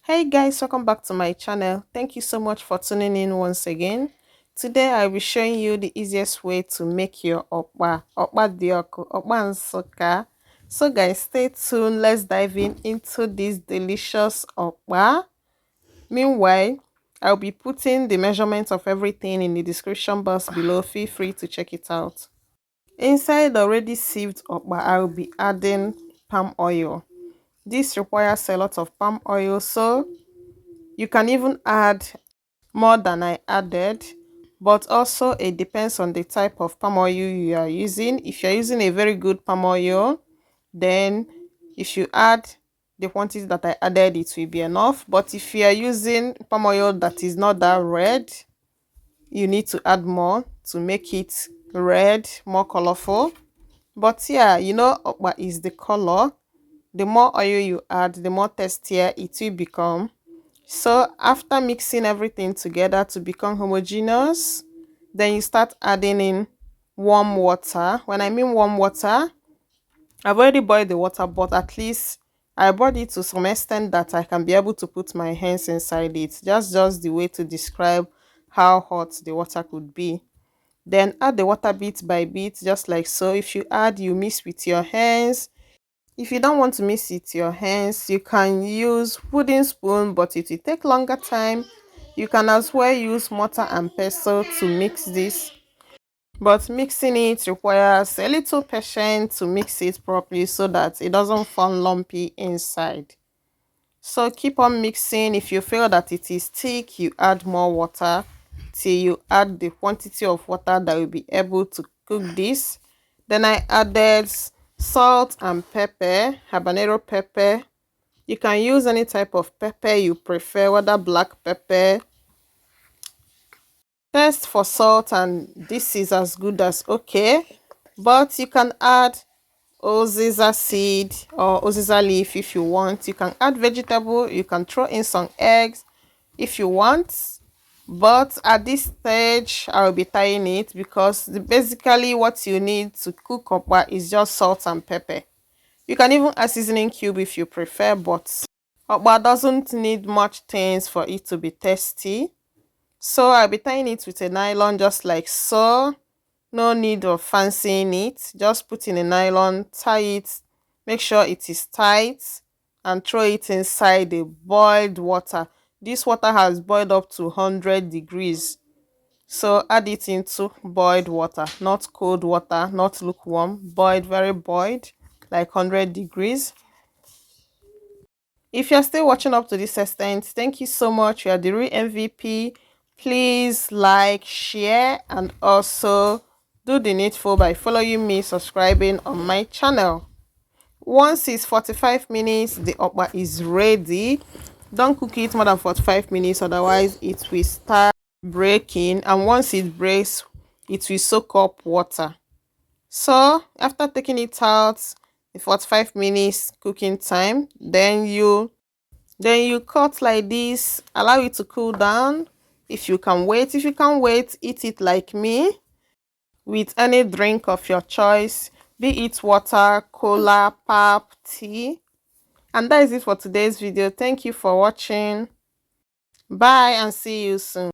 Hey guys, welcome back to my channel. Thank you so much for tuning in once again. Today I'll be showing you the easiest way to make your okpa dioku, okpa nsoka. So guys, stay tuned. Let's dive into this delicious okpa. Meanwhile, I'll be putting the measurements of everything in the description box below. Feel free to check it out. Inside the already sieved okpa, I'll be adding palm oil. This requires a lot of palm oil, so you can even add more than I added, but also it depends on the type of palm oil you are using. If you're using a very good palm oil, then if you add the quantity that I added, it will be enough. But if you are using palm oil that is not that red, you need to add more to make it red, more colorful. But yeah, okpa is the color. The more oil you add, the more tastier it will become. So after mixing everything together to become homogeneous, then you start adding in warm water. When I mean warm water, I've already boiled the water, but at least I boiled it to some extent that I can be able to put my hands inside it. Just the way to describe how hot the water could be. Then add the water bit by bit, just like so. If you add, you mix with your hands. If you don't want to mix it your hands, you can use wooden spoon, but it will take longer time. You can as well use mortar and pestle to mix this, but mixing it requires a little patience to mix it properly so that it doesn't form lumpy inside. So keep on mixing. If you feel that it is thick, you add more water till you add the quantity of water that will be able to cook this. Then I added salt and pepper, habanero pepper. You can use any type of pepper you prefer, whether black pepper. Test for salt, and this is as good as okay. But you can add oziza seed or oziza leaf if you want. You can add vegetable. You can throw in some eggs if you want. But at this stage, I will be tying it because basically what you need to cook okpa is just salt and pepper. You can even add seasoning cube if you prefer, but okpa doesn't need much things for it to be tasty. So I'll be tying it with a nylon just like so. No need of fancying it. Just put in a nylon, tie it, make sure it is tight, and throw it inside the boiled water. This water has boiled up to 100 degrees. So add it into boiled water, not cold water, not lukewarm, boiled, very boiled, like 100 degrees. If you're still watching up to this extent, thank you so much. You are the real MVP. Please like, share, and also do the needful by following me, subscribing on my channel. Once it's 45 minutes, the okpa is ready. Don't cook it more than 45 minutes, otherwise it will start breaking, and once it breaks, it will soak up water. So after taking it out, the 45 minutes cooking time, then you cut like this, allow it to cool down. If you can wait, if you can't wait, eat it like me with any drink of your choice, be it water, cola, pap, tea. And that is it for today's video. Thank you for watching. Bye and see you soon.